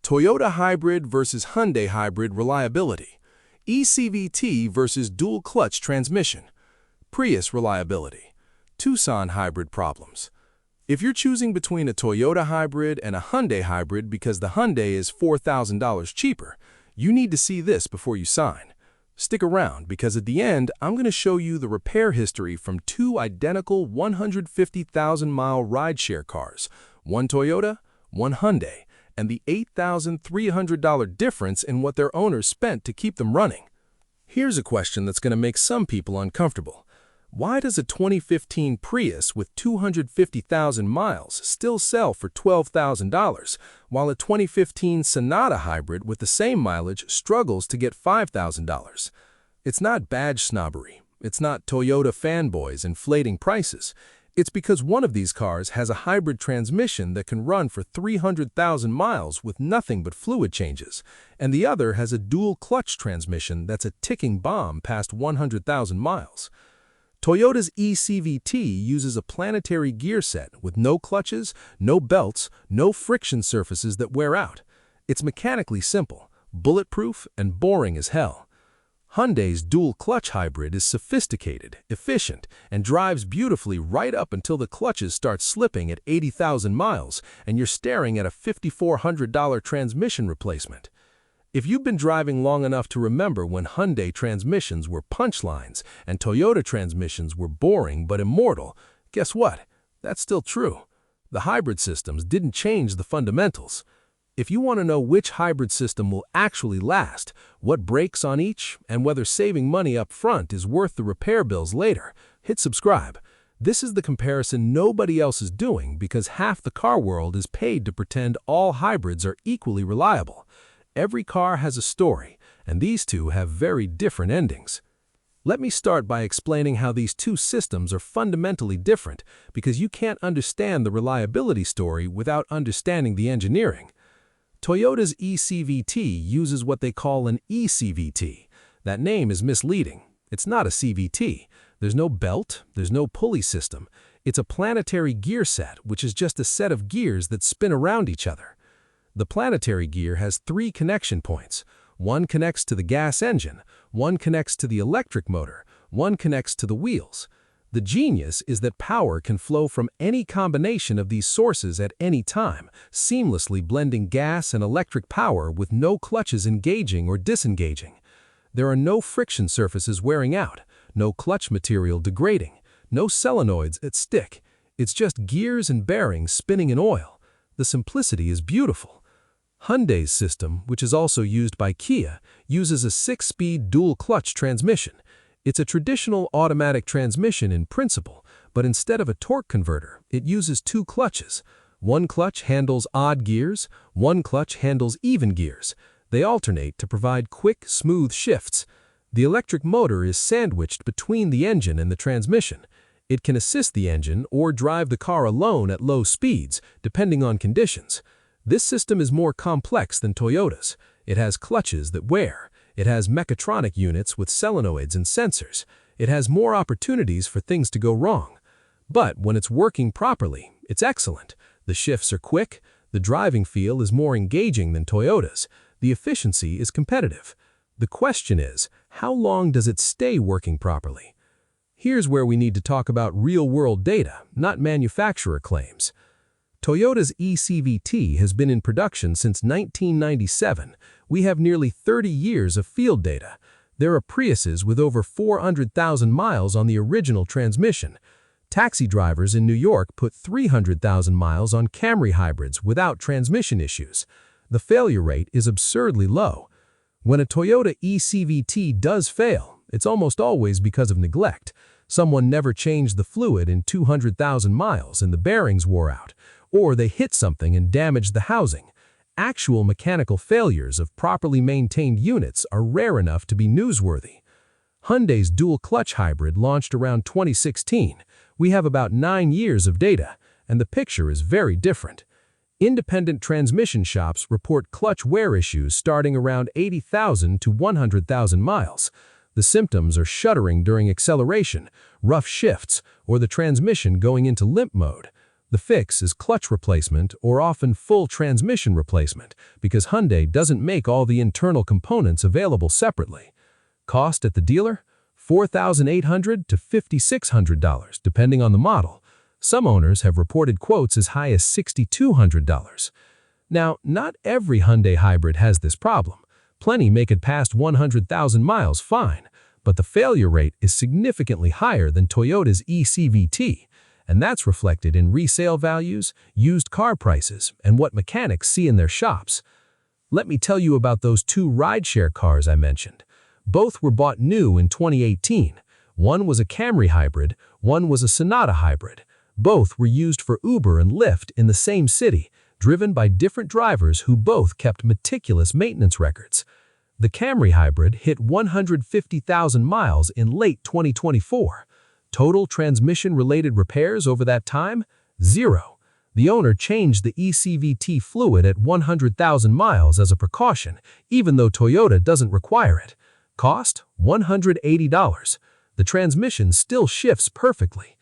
Toyota Hybrid versus Hyundai Hybrid reliability, e-CVT versus dual clutch transmission, Prius reliability, Tucson Hybrid problems. If you're choosing between a Toyota Hybrid and a Hyundai Hybrid because the Hyundai is $4,000 cheaper, you need to see this before you sign. Stick around because at the end, I'm going to show you the repair history from two identical 150,000-mile rideshare cars, one Toyota, one Hyundai, and the $8,300 difference in what their owners spent to keep them running. Here's a question that's going to make some people uncomfortable. Why does a 2015 Prius with 250,000 miles still sell for $12,000, while a 2015 Sonata Hybrid with the same mileage struggles to get $5,000? It's not badge snobbery. It's not Toyota fanboys inflating prices. It's because one of these cars has a hybrid transmission that can run for 300,000 miles with nothing but fluid changes, and the other has a dual clutch transmission that's a ticking bomb past 100,000 miles. Toyota's e-CVT uses a planetary gear set with no clutches, no belts, no friction surfaces that wear out. It's mechanically simple, bulletproof, and boring as hell. Hyundai's dual-clutch hybrid is sophisticated, efficient, and drives beautifully right up until the clutches start slipping at 80,000 miles and you're staring at a $5,400 transmission replacement. If you've been driving long enough to remember when Hyundai transmissions were punchlines and Toyota transmissions were boring but immortal, guess what? That's still true. The hybrid systems didn't change the fundamentals. If you want to know which hybrid system will actually last, what breaks on each, and whether saving money up front is worth the repair bills later, hit subscribe. This is the comparison nobody else is doing because half the car world is paid to pretend all hybrids are equally reliable. Every car has a story, and these two have very different endings. Let me start by explaining how these two systems are fundamentally different because you can't understand the reliability story without understanding the engineering. Toyota's e-CVT uses what they call an e-CVT. That name is misleading. It's not a CVT. There's no belt, there's no pulley system. It's a planetary gear set, which is just a set of gears that spin around each other. The planetary gear has 3 connection points. One connects to the gas engine, one connects to the electric motor, one connects to the wheels. The genius is that power can flow from any combination of these sources at any time, seamlessly blending gas and electric power with no clutches engaging or disengaging. There are no friction surfaces wearing out, no clutch material degrading, no solenoids at stick. It's just gears and bearings spinning in oil. The simplicity is beautiful. Hyundai's system, which is also used by Kia, uses a 6-speed dual-clutch transmission. It's a traditional automatic transmission in principle, but instead of a torque converter, it uses 2 clutches. One clutch handles odd gears, one clutch handles even gears. They alternate to provide quick, smooth shifts. The electric motor is sandwiched between the engine and the transmission. It can assist the engine or drive the car alone at low speeds, depending on conditions. This system is more complex than Toyota's. It has clutches that wear. It has mechatronic units with solenoids and sensors. It has more opportunities for things to go wrong. But when it's working properly, it's excellent. The shifts are quick. The driving feel is more engaging than Toyota's. The efficiency is competitive. The question is, how long does it stay working properly? Here's where we need to talk about real-world data, not manufacturer claims. Toyota's e-CVT has been in production since 1997. We have nearly 30 years of field data. There are Priuses with over 400,000 miles on the original transmission. Taxi drivers in New York put 300,000 miles on Camry hybrids without transmission issues. The failure rate is absurdly low. When a Toyota e-CVT does fail, it's almost always because of neglect. Someone never changed the fluid in 200,000 miles and the bearings wore out, or they hit something and damaged the housing. Actual mechanical failures of properly maintained units are rare enough to be newsworthy. Hyundai's dual-clutch hybrid launched around 2016. We have about 9 years of data, and the picture is very different. Independent transmission shops report clutch wear issues starting around 80,000 to 100,000 miles. The symptoms are shuddering during acceleration, rough shifts, or the transmission going into limp mode. The fix is clutch replacement or often full transmission replacement because Hyundai doesn't make all the internal components available separately. Cost at the dealer? $4,800 to $5,600 depending on the model. Some owners have reported quotes as high as $6,200. Now, not every Hyundai Hybrid has this problem. Plenty make it past 100,000 miles fine, but the failure rate is significantly higher than Toyota's e-CVT, and that's reflected in resale values, used car prices, and what mechanics see in their shops. Let me tell you about those two rideshare cars I mentioned. Both were bought new in 2018. One was a Camry Hybrid, one was a Sonata Hybrid. Both were used for Uber and Lyft in the same city, driven by different drivers who both kept meticulous maintenance records. The Camry Hybrid hit 150,000 miles in late 2024. Total transmission-related repairs over that time? 0. The owner changed the e-CVT fluid at 100,000 miles as a precaution, even though Toyota doesn't require it. Cost? $180. The transmission still shifts perfectly.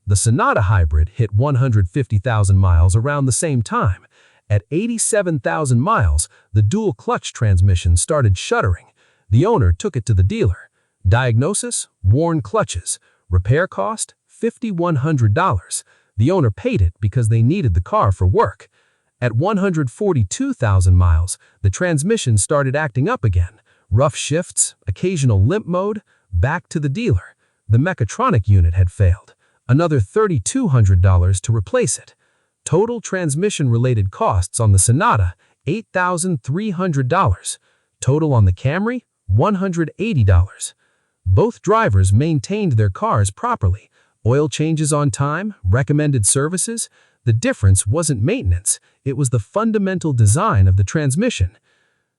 The Sonata Hybrid hit 150,000 miles around the same time. At 87,000 miles, the dual-clutch transmission started shuddering. The owner took it to the dealer. Diagnosis? Worn clutches. Repair cost? $5,100. The owner paid it because they needed the car for work. At 142,000 miles, the transmission started acting up again. Rough shifts, occasional limp mode, back to the dealer. The mechatronic unit had failed. Another $3,200 to replace it. Total transmission-related costs on the Sonata, $8,300. Total on the Camry, $180. Both drivers maintained their cars properly. Oil changes on time, recommended services. The difference wasn't maintenance, it was the fundamental design of the transmission.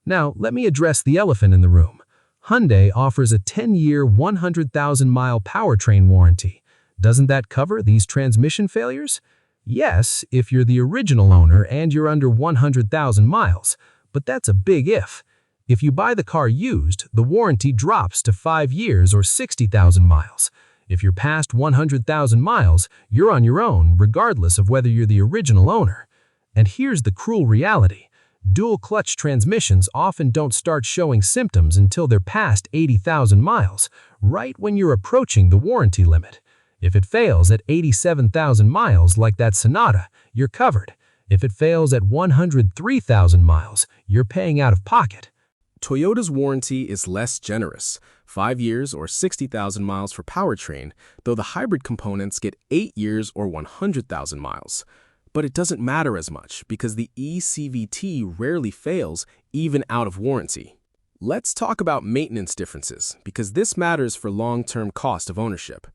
Now, let me address the elephant in the room. Hyundai offers a 10-year, 100,000-mile powertrain warranty. Doesn't that cover these transmission failures? Yes, if you're the original owner and you're under 100,000 miles, but that's a big if. If you buy the car used, the warranty drops to 5 years or 60,000 miles. If you're past 100,000 miles, you're on your own, regardless of whether you're the original owner. And here's the cruel reality. Dual-clutch transmissions often don't start showing symptoms until they're past 80,000 miles, right when you're approaching the warranty limit. If it fails at 87,000 miles like that Sonata, you're covered. If it fails at 103,000 miles, you're paying out of pocket. Toyota's warranty is less generous, 5 years or 60,000 miles for powertrain, though the hybrid components get 8 years or 100,000 miles. But it doesn't matter as much because the e-CVT rarely fails even out of warranty. Let's talk about maintenance differences because this matters for long-term cost of ownership.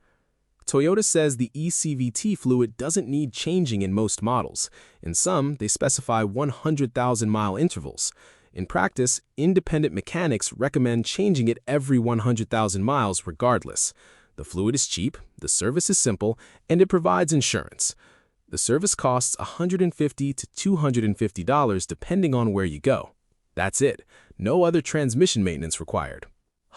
Toyota says the e-CVT fluid doesn't need changing in most models. In some, they specify 100,000-mile intervals. In practice, independent mechanics recommend changing it every 100,000 miles regardless. The fluid is cheap, the service is simple, and it provides insurance. The service costs $150 to $250 depending on where you go. That's it. No other transmission maintenance required.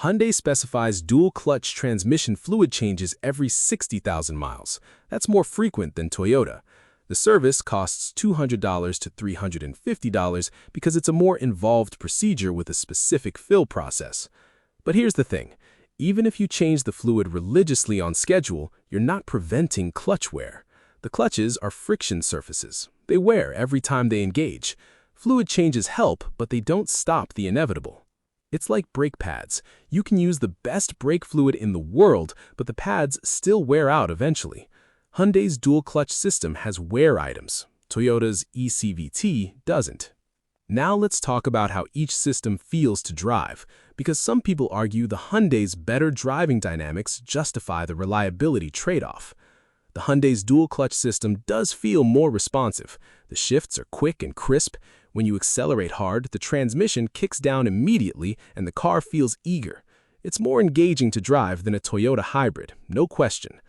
Hyundai specifies dual-clutch transmission fluid changes every 60,000 miles. That's more frequent than Toyota. The service costs $200 to $350 because it's a more involved procedure with a specific fill process. But here's the thing. Even if you change the fluid religiously on schedule, you're not preventing clutch wear. The clutches are friction surfaces. They wear every time they engage. Fluid changes help, but they don't stop the inevitable. It's like brake pads. You can use the best brake fluid in the world, but the pads still wear out eventually. Hyundai's dual-clutch system has wear items. Toyota's e-CVT doesn't. Now let's talk about how each system feels to drive, because some people argue the Hyundai's better driving dynamics justify the reliability trade-off. The Hyundai's dual-clutch system does feel more responsive. The shifts are quick and crisp. When you accelerate hard, the transmission kicks down immediately and the car feels eager. It's more engaging to drive than a Toyota Hybrid, no question.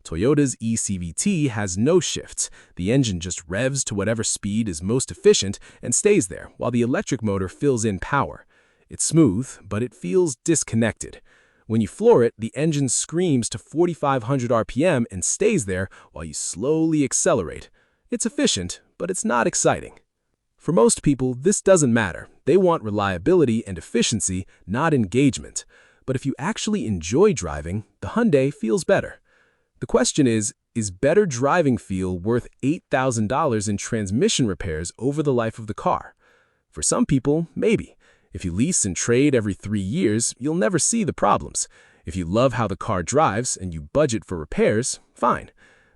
Toyota's e-CVT has no shifts. The engine just revs to whatever speed is most efficient and stays there while the electric motor fills in power. It's smooth, but it feels disconnected. When you floor it, the engine screams to 4,500 RPM and stays there while you slowly accelerate. It's efficient, but it's not exciting. For most people, this doesn't matter. They want reliability and efficiency, not engagement. But if you actually enjoy driving, the Hyundai feels better. The question is better driving feel worth $8,000 in transmission repairs over the life of the car? For some people, maybe. If you lease and trade every 3 years, you'll never see the problems. If you love how the car drives and you budget for repairs, fine.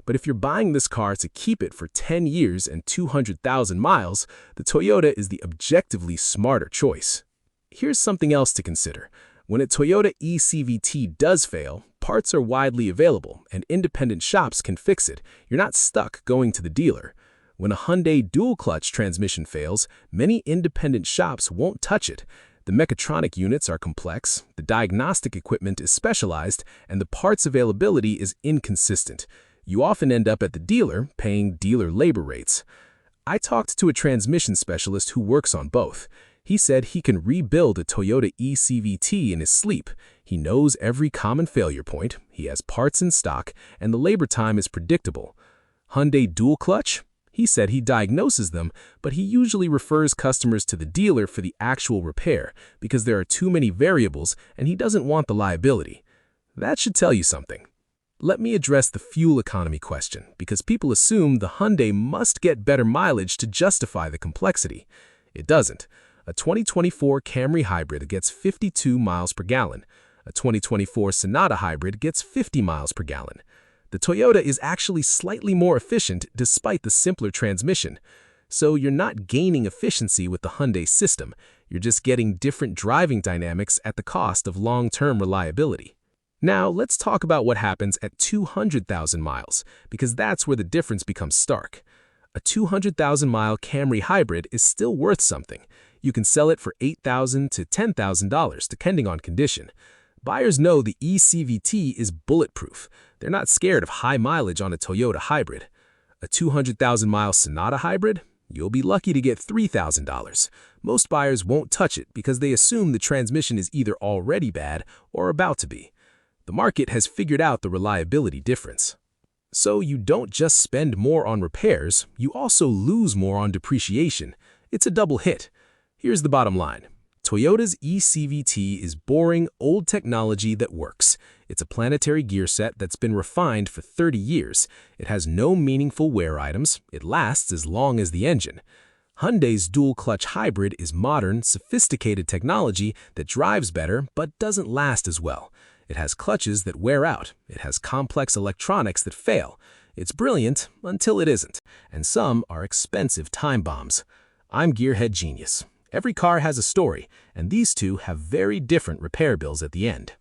But if you're buying this car to keep it for 10 years and 200,000 miles, the Toyota is the objectively smarter choice. Here's something else to consider. When a Toyota e-CVT does fail, parts are widely available and independent shops can fix it. You're not stuck going to the dealer. When a Hyundai dual-clutch transmission fails, many independent shops won't touch it. The mechatronic units are complex, the diagnostic equipment is specialized, and the parts availability is inconsistent. You often end up at the dealer paying dealer labor rates. I talked to a transmission specialist who works on both. He said he can rebuild a Toyota e-CVT in his sleep. He knows every common failure point, he has parts in stock, and the labor time is predictable. Hyundai dual clutch? He said he diagnoses them, but he usually refers customers to the dealer for the actual repair because there are too many variables and he doesn't want the liability. That should tell you something. Let me address the fuel economy question because people assume the Hyundai must get better mileage to justify the complexity. It doesn't. A 2024 Camry Hybrid gets 52 miles per gallon. A 2024 Sonata Hybrid gets 50 miles per gallon. The Toyota is actually slightly more efficient despite the simpler transmission. So you're not gaining efficiency with the Hyundai system, you're just getting different driving dynamics at the cost of long-term reliability. Now let's talk about what happens at 200,000 miles, because that's where the difference becomes stark. A 200,000-mile Camry Hybrid is still worth something. You can sell it for $8,000 to $10,000 depending on condition. Buyers know the e-CVT is bulletproof. They're not scared of high mileage on a Toyota Hybrid. A 200,000-mile Sonata Hybrid? You'll be lucky to get $3,000. Most buyers won't touch it because they assume the transmission is either already bad or about to be. The market has figured out the reliability difference. So you don't just spend more on repairs, you also lose more on depreciation. It's a double hit. Here's the bottom line. Toyota's e-CVT is boring, old technology that works. It's a planetary gear set that's been refined for 30 years. It has no meaningful wear items. It lasts as long as the engine. Hyundai's dual-clutch hybrid is modern, sophisticated technology that drives better but doesn't last as well. It has clutches that wear out. It has complex electronics that fail. It's brilliant until it isn't. And some are expensive time bombs. I'm GearHead Genius. Every car has a story, and these two have very different repair bills at the end.